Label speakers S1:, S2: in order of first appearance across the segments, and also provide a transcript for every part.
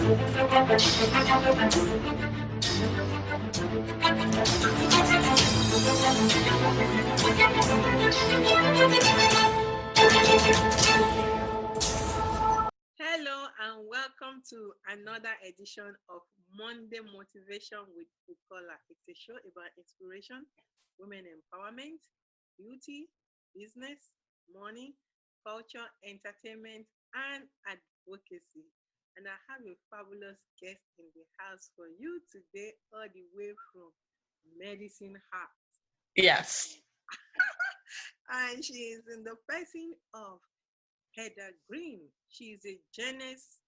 S1: Hello and welcome to another edition of Monday Motivation with Bukola. It's a show about inspiration, women empowerment, beauty, business, money, culture, entertainment, and advocacy. And I have a fabulous guest in the house for you today, all the way from Medicine Hat.
S2: Yes.
S1: And she is in the person of Heather Green. She is a Jeunesse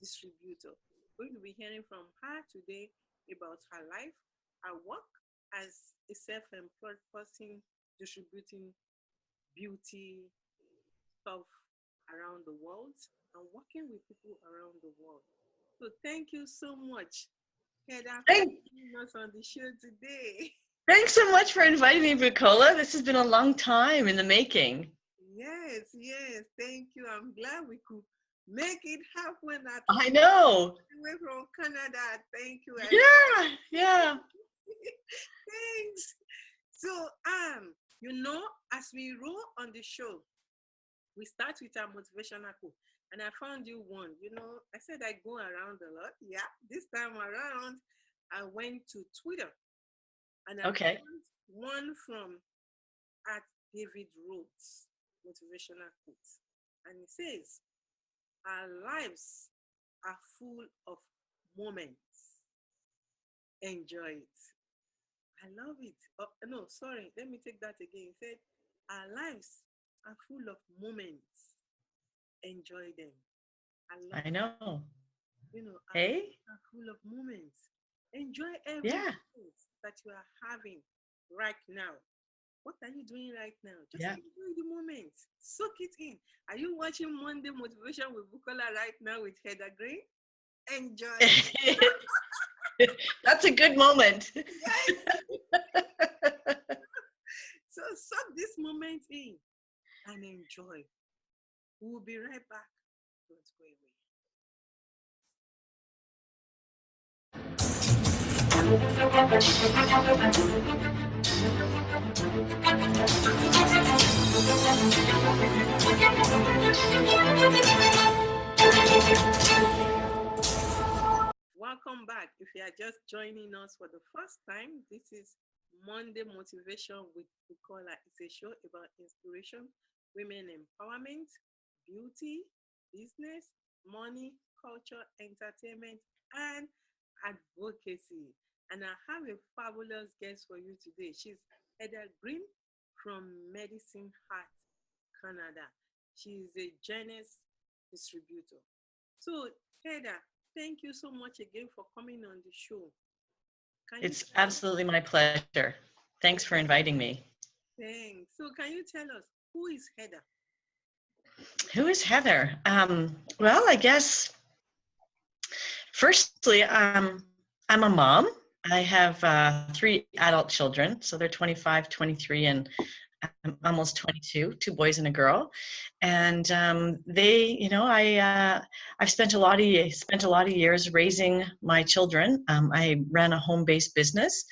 S1: Distributor. We're going to be hearing from her today about her life, her work as a self-employed person distributing beauty stuff around the world and working with people around the world. So thank you so much, Heather, for joining us on the show today.
S2: Thanks so much for inviting me, Bukola. This has been a long time in the making.
S1: Yes, thank you. I'm glad we could make it happen.
S2: I know.
S1: Away from Canada. Thank you.
S2: Yeah.
S1: Thanks. So, as we roll on the show, we start with our motivational quote. And I found you one. I said I go around a lot. Yeah, this time around, I went to Twitter. And I found one from at David Rhodes, motivational quotes. And it says, our lives are full of moments. Enjoy it. I love it. No, sorry. Let me take that again. It said, our lives are full of moments. Enjoy them.
S2: I know.
S1: Our lives are full of moments. Enjoy every moment that you are having right now. What are you doing right now? Just enjoy the moment. Soak it in. Are you watching Monday Motivation with Bukola right now with Heather Green? Enjoy.
S2: That's a good moment.
S1: Yes. So soak this moment in and enjoy. We'll be right back. Don't go Welcome back. If you are just joining us for the first time, this is Monday Motivation with Bukola. It's a show about inspiration, women empowerment, beauty, business, money, culture, entertainment, and advocacy. And I have a fabulous guest for you today. She's Heather Green from Medicine Hat, Canada. She is a Jeunesse Distributor. So, Heather, thank you so much again for coming on the show.
S2: It's absolutely my pleasure. Thanks for inviting me.
S1: Thanks. So can you tell us, who is Heather?
S2: Who is Heather? Well, I guess, firstly, I'm a mom. I have 3 adult children, so they're 25, 23, and I'm almost 22, 2 boys and a girl. And I've spent a lot of years raising my children. I ran a home-based business,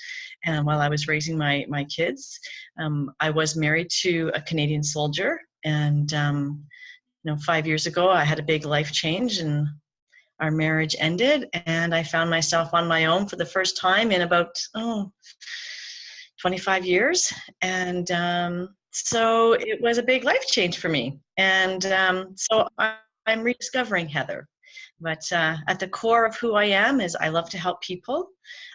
S2: and while I was raising my kids, I was married to a Canadian soldier. And 5 years ago, I had a big life change, and our marriage ended, and I found myself on my own for the first time in about 25 years. And so it was a big life change for me. And so I'm rediscovering Heather. But at the core of who I am is I love to help people.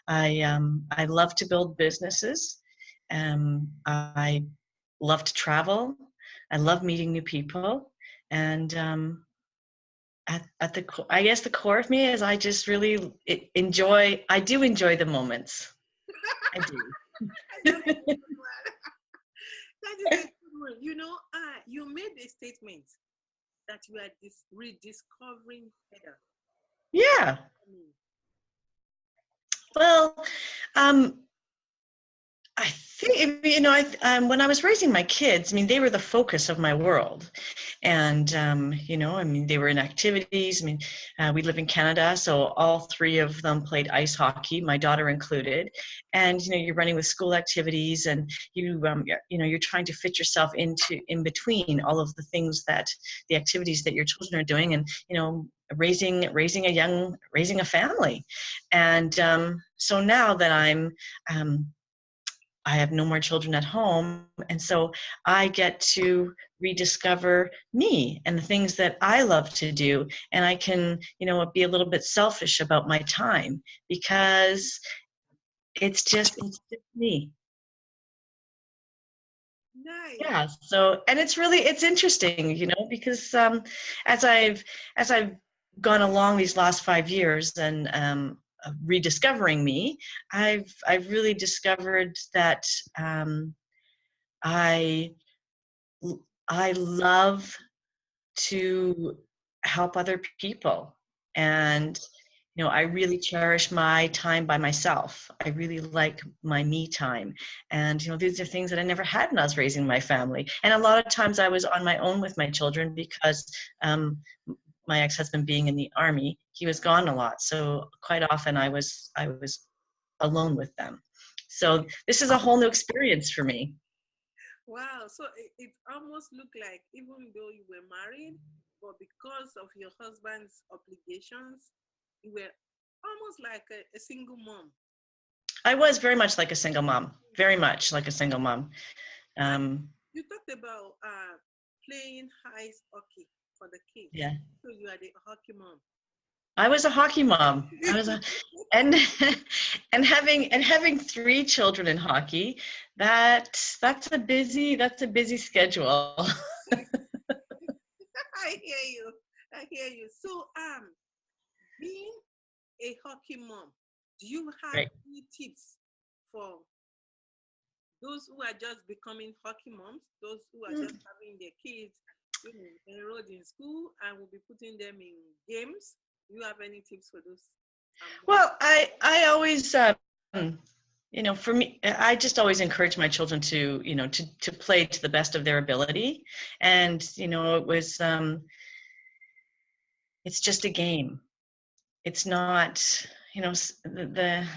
S2: I love to build businesses. I love to travel. I love meeting new people. And I guess the core of me is I just really enjoy the moments. I do.
S1: That is a good one. You made a statement that you are rediscovering Heather.
S2: Yeah. Well, I think, when I was raising my kids, I mean, they were the focus of my world. And, I mean, they were in activities. I mean, we live in Canada, so all three of them played ice hockey, my daughter included. And, you're running with school activities, and you're trying to fit yourself in between all of the things the activities that your children are doing, and, raising a family. And so now that I have no more children at home, and so I get to rediscover me and the things that I love to do, and I can, be a little bit selfish about my time, because it's just me.
S1: Nice.
S2: Yeah. So, and it's interesting, because as I've gone along these last 5 years and rediscovering me, I've really discovered that I I love to help other people, and I really cherish my time by myself. I really like my me time, and these are things that I never had when I was raising my family. And a lot of times I was on my own with my children because my ex-husband, being in the Army, he was gone a lot, so quite often I was alone with them. So this is a whole new experience for me.
S1: Wow. So it almost looked like, even though you were married, but because of your husband's obligations, you were almost like a single mom.
S2: I was very much like a single mom, very much like a single mom.
S1: You talked about playing ice hockey for the kids.
S2: Yeah.
S1: So you are the hockey mom.
S2: I was a hockey mom. And and having 3 children in hockey, that's a busy schedule.
S1: I hear you. I hear you. So being a hockey mom, do you have
S2: Right.
S1: any tips for those who are just becoming hockey moms, those who are just having their kids, enrolled in school and will be putting them in games? Do you have any tips for those?
S2: Well, I always for me, I just always encourage my children to to play to the best of their ability. And it was it's just a game. It's not,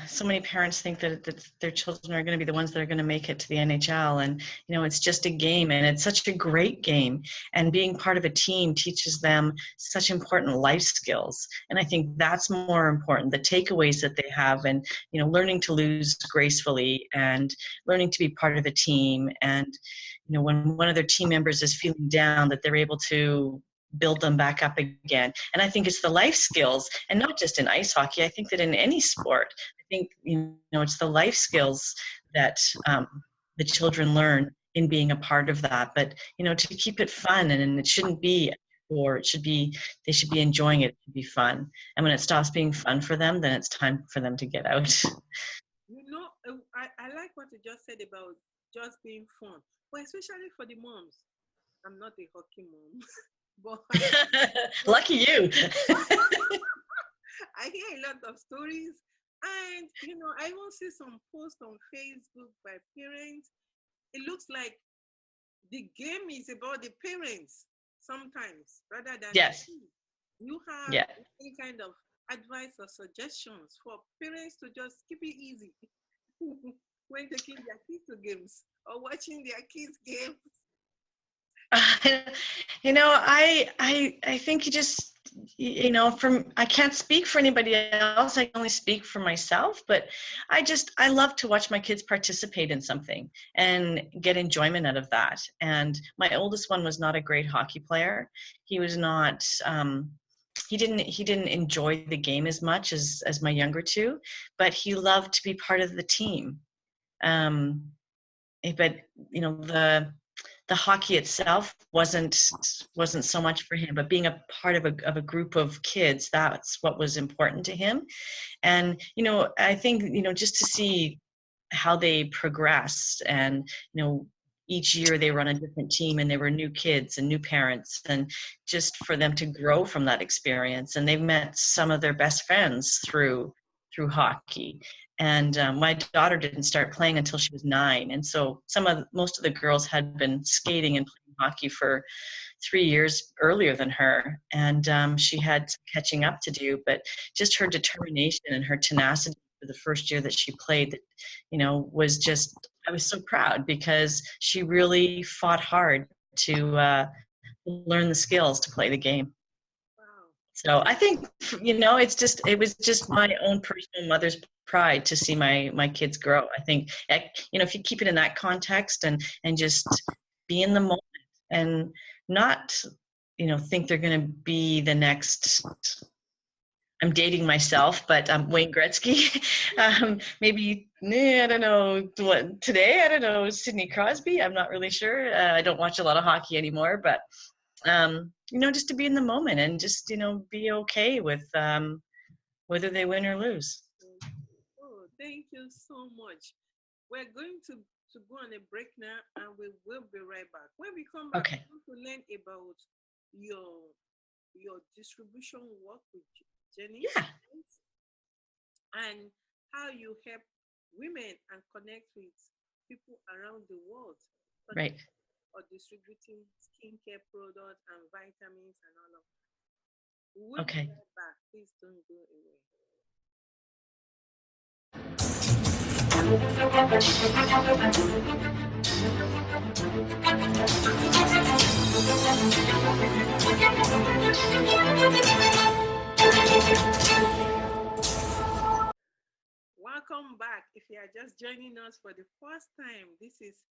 S2: so many parents think that their children are going to be the ones that are going to make it to the NHL, and it's just a game, and it's such a great game. And being part of a team teaches them such important life skills, and I think that's more important. The takeaways that they have, and learning to lose gracefully, and learning to be part of a team, and when one of their team members is feeling down, that they're able to build them back up again. And I think it's the life skills, and not just in ice hockey. I think that in any sport, I think it's the life skills that the children learn in being a part of that. But to keep it fun, and it shouldn't be, or they should be enjoying it to be fun. And when it stops being fun for them, then it's time for them to get out.
S1: I like what you just said about just being fun, but especially for the moms. I'm not a hockey mom. But
S2: Lucky you.
S1: I hear a lot of stories, and I even see some posts on Facebook by parents. It looks like the game is about the parents sometimes, rather than
S2: Yes.
S1: the kids. You have any kind of advice or suggestions for parents to just keep it easy when taking their kids to games or watching their kids' games?
S2: I think you just, I can't speak for anybody else. I can only speak for myself, but I love to watch my kids participate in something and get enjoyment out of that. And my oldest one was not a great hockey player. He was not, he didn't enjoy the game as much as my younger two, but he loved to be part of the team. But the hockey itself wasn't so much for him, but being a part of a group of kids, that's what was important to him. And I think just to see how they progressed, and each year they were on a different team, and they were new kids and new parents, and just for them to grow from that experience. And they've met some of their best friends through hockey. And my daughter didn't start playing until she was 9. And so most of the girls had been skating and playing hockey for 3 years earlier than her. And she had some catching up to do, but just her determination and her tenacity for the first year that she played, that, was just, I was so proud because she really fought hard to learn the skills to play the game.
S1: Wow.
S2: So I think, it was just my own personal mother's pride to see my kids grow. I think, if you keep it in that context and just be in the moment and not, think they're going to be the next, I'm dating myself, but Wayne Gretzky, maybe, I don't know what today, I don't know, Sidney Crosby, I'm not really sure. I don't watch a lot of hockey anymore, but just to be in the moment and just, be okay with whether they win or lose.
S1: Oh, thank you so much. We're going to go on a break now, and we will be right back. When we come back,
S2: Okay.
S1: we want to learn about your distribution work with Jeunesse,
S2: Yeah.
S1: and how you help women and connect with people around the world.
S2: Right.
S1: Or distributing skincare products and vitamins and all of that. We'll
S2: Okay.
S1: be right back. Please don't go away. Welcome back. If you are just joining us for the first time, this is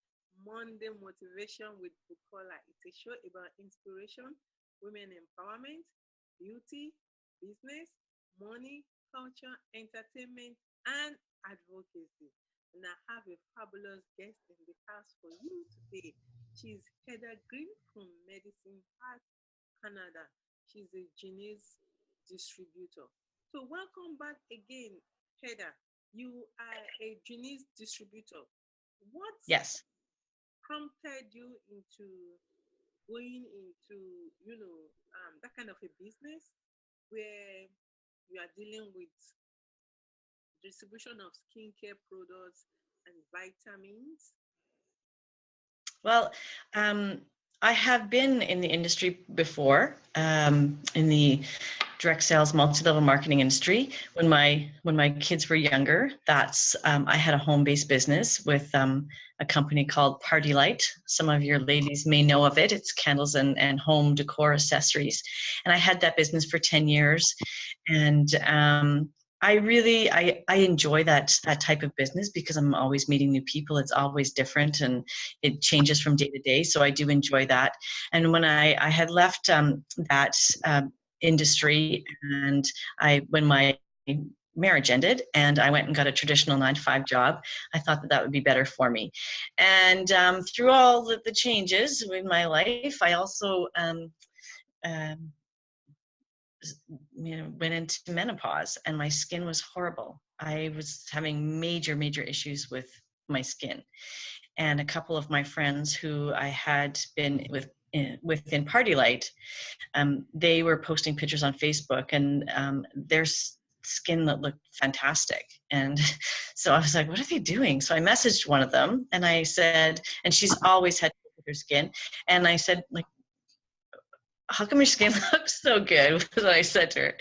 S1: Monday Motivation with Bukola. It's a show about inspiration, women empowerment, beauty, business, money, culture, entertainment, and advocacy. And I have a fabulous guest in the house for you today. She's Heather Green from Medicine Hat, Canada. She's a Jeunesse Distributor. So welcome back again, Heather. You are a Jeunesse Distributor. What
S2: Yes.
S1: prompted you into going into, that kind of a business where you are dealing with distribution of skincare products and vitamins?
S2: Well, I have been in the industry before, in the direct sales, multi-level marketing industry. When my kids were younger, I had a home-based business with a company called Party Light. Some of your ladies may know of it. It's candles and home decor accessories. And I had that business for 10 years. And I enjoy that type of business because I'm always meeting new people. It's always different and it changes from day to day. So I do enjoy that. And when I had left that industry, and when my marriage ended and I went and got a traditional 9-to-5 job, I thought that would be better for me. And through all the changes in my life, I also went into menopause, and my skin was horrible. I was having major issues with my skin. And a couple of my friends who I had been within Party Light, they were posting pictures on Facebook, and their skin that looked fantastic. And so I was like, what are they doing? So I messaged one of them, and I said, and she's always had her skin, and I said, like, how come your skin looks so good? Was what I said to her.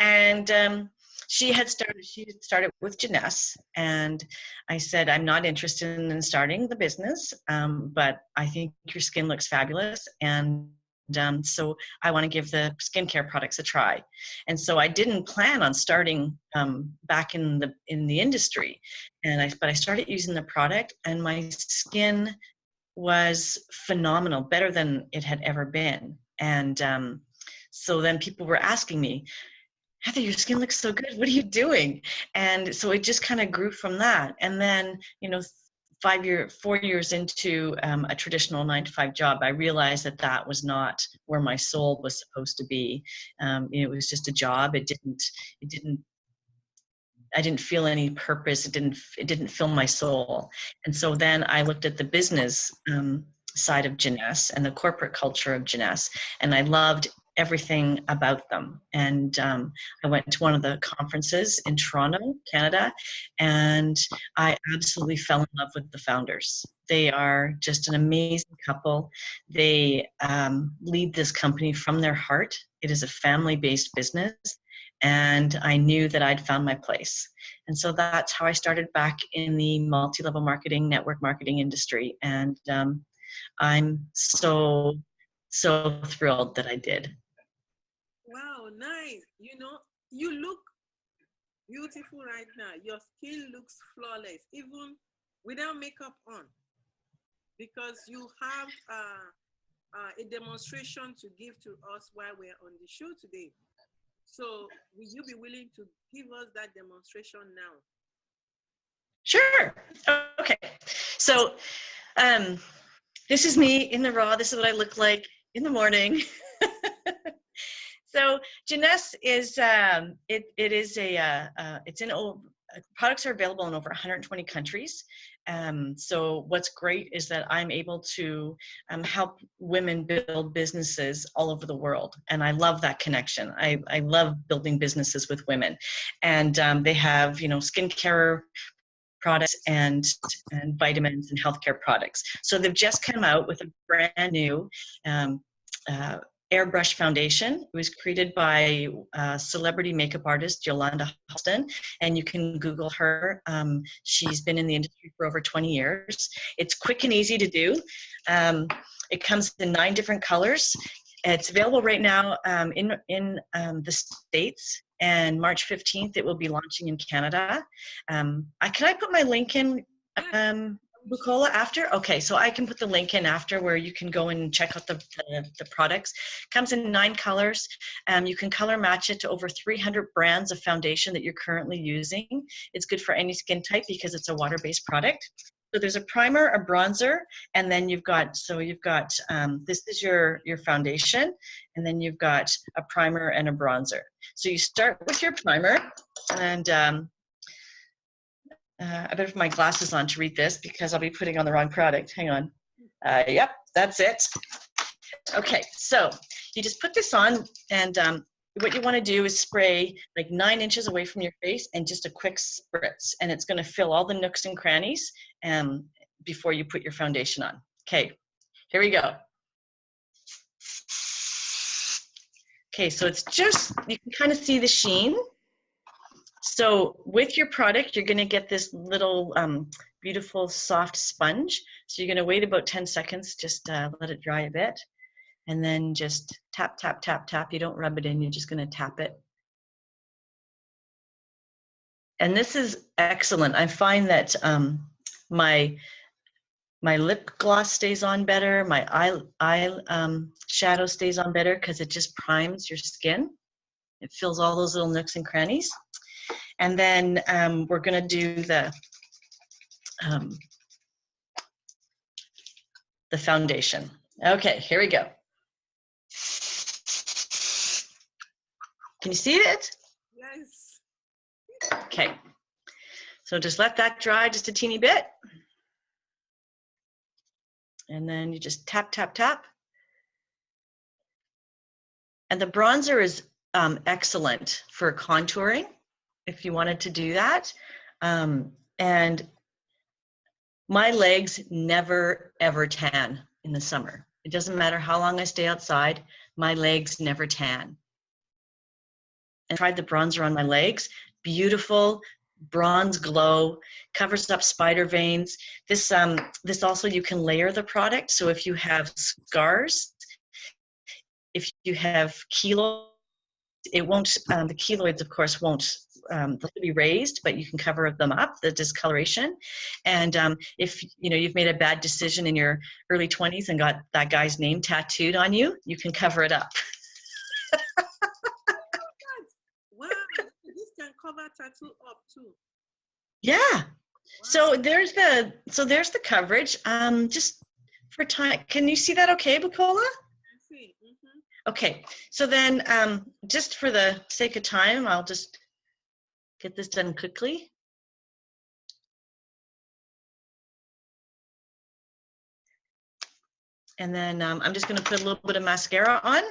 S2: And she started with Jeunesse, and I said, I'm not interested in starting the business, but I think your skin looks fabulous, and so I want to give the skincare products a try. And so I didn't plan on starting back in the industry, but I started using the product, and my skin was phenomenal, better than it had ever been. And so then people were asking me, Heather, your skin looks so good. What are you doing? And so it just kind of grew from that. And then, 4 years into a traditional 9-to-5 job, I realized that was not where my soul was supposed to be. It was just a job. I didn't feel any purpose. It didn't fill my soul. And so then I looked at the business side of Jeunesse and the corporate culture of Jeunesse, and I loved everything about them. And I went to one of the conferences in Toronto, Canada, and I absolutely fell in love with the founders. They are just an amazing couple. They lead this company from their heart. It is a family-based business, and I knew that I'd found my place. And so that's how I started back in the multi-level marketing, network marketing industry. And I'm so thrilled that I did.
S1: Wow, nice. You know, you look beautiful right now. Your skin looks flawless, even without makeup on, because you have a demonstration to give to us while we're on the show today. So, will you be willing to give us that demonstration now?
S2: Sure. Okay. So this is me in the raw. This is what I look like in the morning. So Jeunesse is products are available in over 120 countries. So what's great is that I'm able to help women build businesses all over the world, and I love that connection. I love building businesses with women, and they have skincare products and vitamins and healthcare products. So they've just come out with a brand new airbrush foundation. It was created by celebrity makeup artist Yolanda Halston, and you can Google her. She's been in the industry for over 20 years. It's quick and easy to do. It comes in 9 different colors. It's available right now in the States, and March 15th it will be launching in Canada. Can I put my link in, Bukola, after? Okay, so I can put the link in after where you can go and check out the products. Comes in 9 colors. You can color match it to over 300 brands of foundation that you're currently using. It's good for any skin type because it's a water-based product. So there's a primer, a bronzer, and then you've got this is your foundation, and then you've got a primer and a bronzer. So you start with your primer, and I better put my glasses on to read this because I'll be putting on the wrong product. Hang on. Yep, that's it. Okay, so you just put this on, and what you want to do is spray like 9 inches away from your face and just a quick spritz, and it's going to fill all the nooks and crannies before you put your foundation on. Okay, here we go. Okay, so it's just, you can kind of see the sheen. So with your product, you're going to get this little beautiful soft sponge. So you're going to wait about 10 seconds, just let it dry a bit. And then just tap, tap, tap, tap. You don't rub it in, you're just going to tap it. And this is excellent. I find that my lip gloss stays on better, my eye shadow stays on better because it just primes your skin. It fills all those little nooks and crannies. And then we're going to do the foundation. Okay, here we go. Can you see it?
S1: Yes.
S2: Okay. So just let that dry just a teeny bit. And then you just tap, tap, tap. And the bronzer is excellent for contouring if you wanted to do that. And my legs never, ever tan in the summer. It doesn't matter how long I stay outside, my legs never tan. And I tried the bronzer on my legs, beautiful bronze glow, covers up spider veins. This also, you can layer the product. So if you have scars, if you have keloids, it won't, the keloids of course won't, they'll be raised, but you can cover them up, the discoloration. And if you've made a bad decision in your early 20s and got that guy's name tattooed on you, you can cover it up.
S1: Wow, this can cover tattoo up too.
S2: Yeah. Wow. So there's the coverage. Just for time, can you see that okay, Bukola?
S1: I see. Mm-hmm.
S2: Okay, so then just for the sake of time, I'll just get this done quickly. And then I'm just going to put a little bit of mascara on.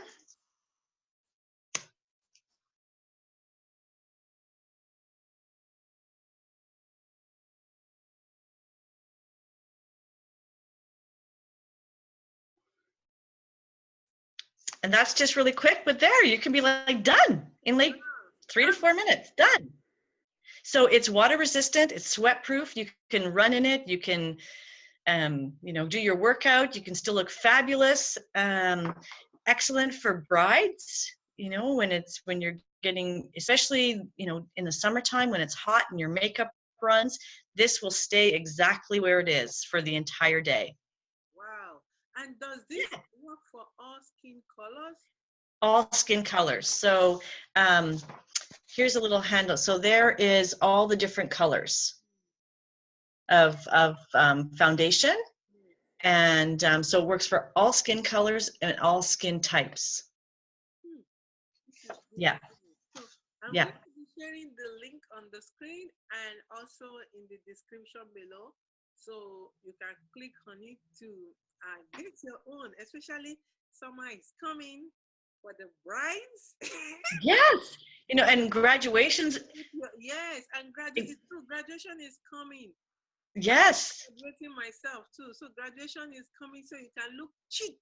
S2: And that's just really quick, but there you can be like done in like 3 to 4 minutes, done. So it's water resistant, it's sweat proof. You can run in it. You can, do your workout. You can still look fabulous. Excellent for brides, when you're getting, especially, in the summertime when it's hot and your makeup runs, this will stay exactly where it is for the entire day.
S1: Wow. And does this work for all skin colors?
S2: All skin colors. So here's a little handle. So there is all the different colors of foundation. And so it works for all skin colors and all skin types. Yeah.
S1: So I'm
S2: Yeah.
S1: going to be sharing the link on the screen and also in the description below. So you can click on it to get your own, especially summer is coming for the brides.
S2: Yes. And graduations.
S1: Yes, and graduation is coming.
S2: Yes.
S1: I'm graduating myself too. So graduation is coming so you can look chic.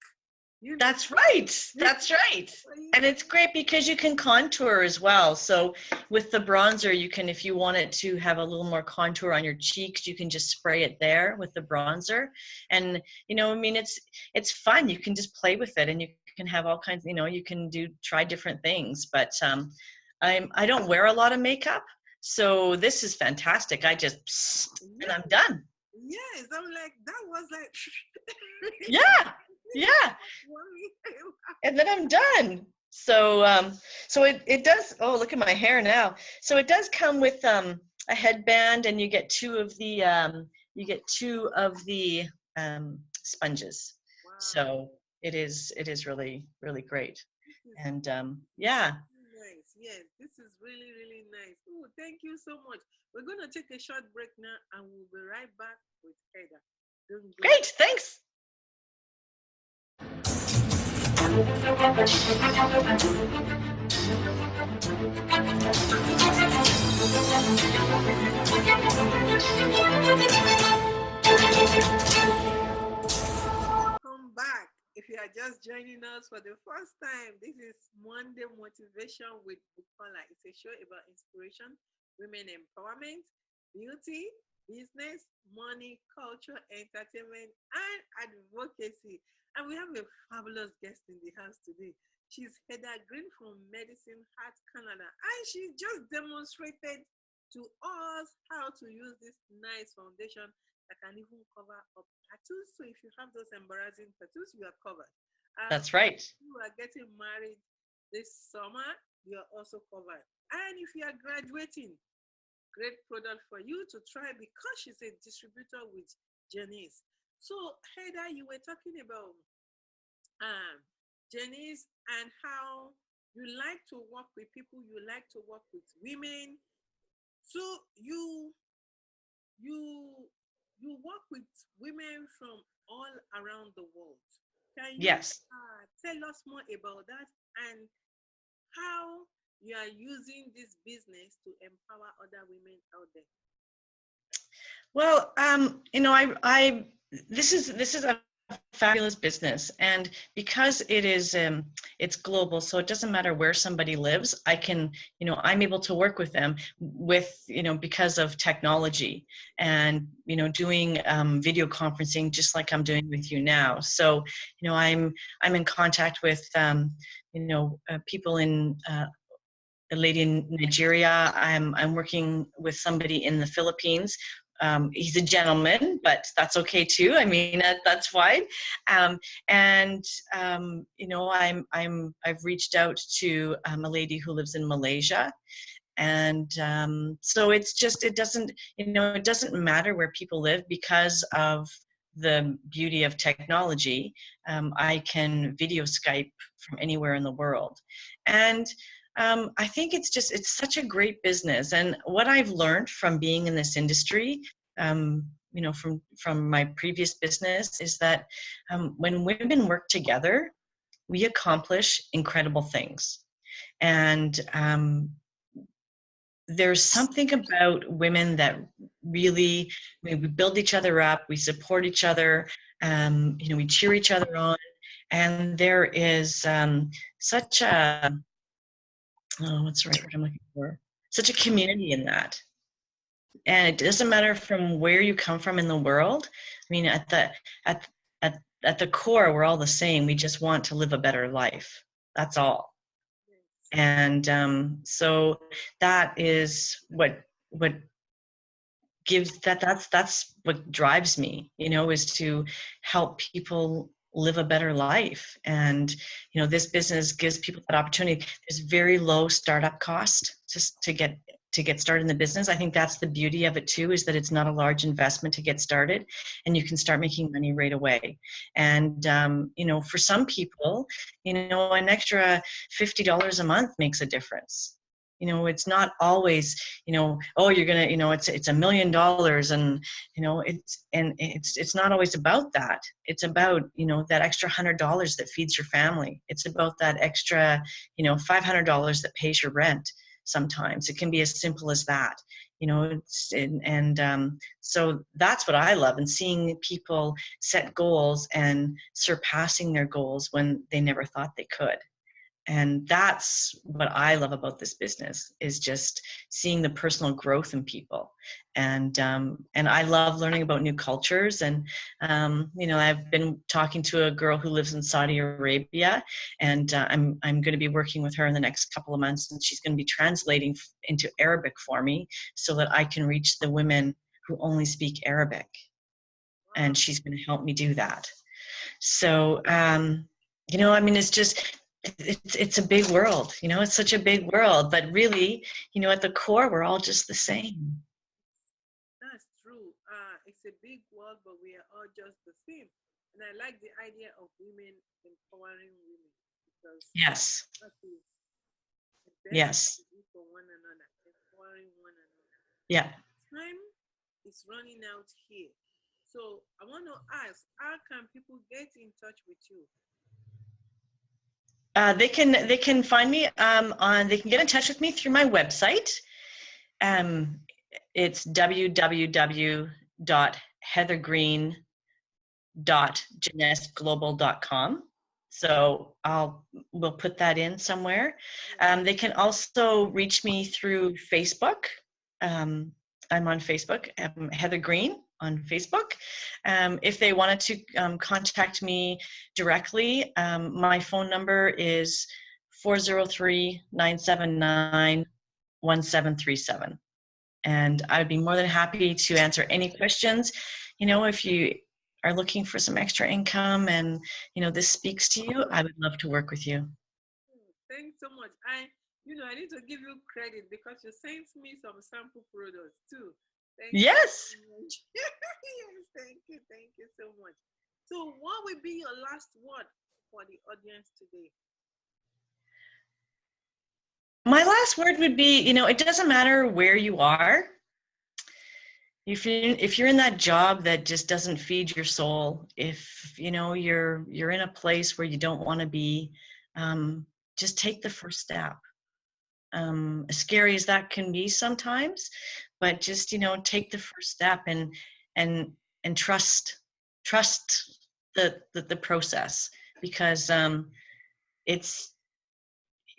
S2: That's right. That's right. And it's great because you can contour as well. So with the bronzer, you can, if you want it to have a little more contour on your cheeks, you can just spray it there with the bronzer. And, it's fun. You can just play with it and you can have all kinds, you can try different things. But I don't wear a lot of makeup. So this is fantastic. I just, and I'm done.
S1: Yes, I'm like, that was like.
S2: Yeah. Yeah. And then I'm done. So so it does, oh, look at my hair now. So it does come with a headband, and you get two of the sponges. Wow. So it is really, really great. And yeah.
S1: Nice. Yes, this is really, really nice. Oh, thank you so much. We're going to take a short break now and we'll be right back with Heather.
S2: Great, thanks.
S1: Welcome back. If you are just joining us for the first time, this is Monday Motivation with Bukola. It's a show about inspiration, women empowerment, beauty, business, money, culture, entertainment, and advocacy. And we have a fabulous guest in the house today. She's Heather Green from Medicine Hat, Canada. And she just demonstrated to us how to use this nice foundation that can even cover up tattoos. So if you have those embarrassing tattoos, you are covered.
S2: That's right.
S1: If you are getting married this summer, you are also covered. And if you are graduating, great product for you to try because she's a distributor with Jeunesse. So Heather, you were talking about Jeunesse and how you like to work with people, you like to work with women. So you work with women from all around the world. Can you tell us more about that and how you are using this business to empower other women out there?
S2: Well, this is a fabulous business, and because it is it's global, so it doesn't matter where somebody lives. I'm able to work with them because of technology and doing video conferencing just like I'm doing with you now. So I'm in contact with people in a lady in Nigeria. I'm working with somebody in the Philippines. He's a gentleman, but that's okay too. I mean, that's fine. I've reached out to a lady who lives in Malaysia. And so it doesn't matter where people live because of the beauty of technology. I can video Skype from anywhere in the world. And I think it's such a great business. And what I've learned from being in this industry, from my previous business, is that when women work together, we accomplish incredible things. And there's something about women that really, we build each other up, we support each other, we cheer each other on. And there is such a, oh, what's the right word I'm looking for? Such a community in that. And it doesn't matter from where you come from in the world. I mean, at at the core, we're all the same. We just want to live a better life. That's all. And so that is what gives that's what drives me, you know, is to help people live a better life. And you know, this business gives people that opportunity. There's very low startup cost just to get started in the business. I think that's the beauty of it too, is that it's not a large investment to get started, and you can start making money right away. And you know, for some people, you know, an extra $50 a month makes a difference. You know, it's not always, you know, oh, you're gonna, you know, it's $1 million, and you know, it's not always about that. It's about, you know, that extra $100 that feeds your family. It's about that extra, you know, $500 that pays your rent. Sometimes it can be as simple as that, you know. So that's what I love, and seeing people set goals and surpassing their goals when they never thought they could. And that's what I love about this business, is just seeing the personal growth in people. And I love learning about new cultures. And you know, I've been talking to a girl who lives in Saudi Arabia, and I'm going to be working with her in the next couple of months, and she's going to be translating into Arabic for me so that I can reach the women who only speak Arabic. And she's going to help me do that. So you know, I mean, it's a big world, you know. It's such a big world, but really, you know, at the core, we're all just the same.
S1: That's true. It's a big world, but we are all just the same. And I like the idea of women empowering women, because
S2: Yes.
S1: that is the best
S2: Yes.
S1: to do for one another, empowering one another.
S2: Yeah.
S1: Time is running out here. So I want to ask, how can people get in touch with you?
S2: They can find me they can get in touch with me through my website. It's www.heathergreen.jeunesseglobal.com. So we'll put that in somewhere. They can also reach me through Facebook. I'm on Facebook, Heather Green on Facebook. If they wanted to contact me directly, my phone number is 403-979-1737. And I'd be more than happy to answer any questions. You know, if you are looking for some extra income and, you know, this speaks to you, I would love to work with you.
S1: Thanks so much. I need to give you credit because you sent me some sample products too. Thank you
S2: Yes.
S1: so much. Yes, thank you so much. So, what will be your last word for the audience today?
S2: My last word would be, you know, it doesn't matter where you are. If you're in that job that just doesn't feed your soul, if you know you're in a place where you don't want to be, just take the first step. As scary as that can be sometimes, but just, you know, take the first step and and trust the process, because it's,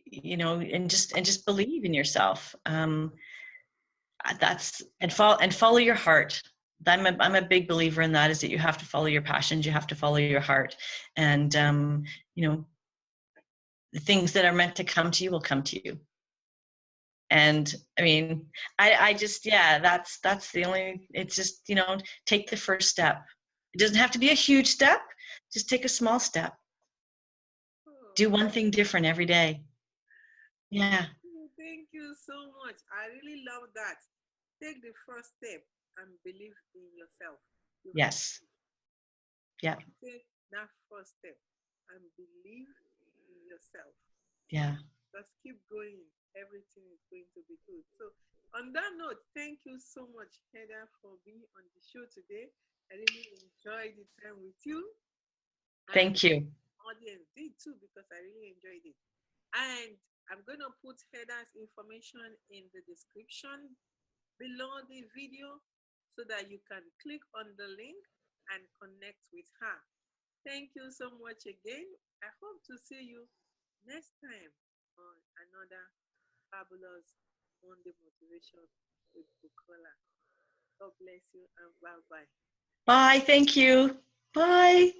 S2: you know, and just believe in yourself. That's and follow your heart. I'm a big believer in that, is that you have to follow your passions, you have to follow your heart, and you know, the things that are meant to come to you will come to you. And I mean, I just, yeah, that's the only, it's just, you know, take the first step. It doesn't have to be a huge step, just take a small step.
S1: Oh,
S2: Do one thing different every day. Yeah.
S1: thank you so much. I really love that. Take the first step and believe in yourself. You have
S2: Yes. Yeah.
S1: take that first step and believe in yourself.
S2: Yeah.
S1: Just keep going. Everything is going to be good. So, on that note, thank you so much, Heather, for being on the show today. I really enjoyed the time with you. And
S2: Thank you.
S1: audience did too, because I really enjoyed it. And I'm going to put Heather's information in the description below the video so that you can click on the link and connect with her. Thank you so much again. I hope to see you next time on another fabulous Monday motivation with Bukola. God bless you and bye bye.
S2: Bye. Thank you. Bye.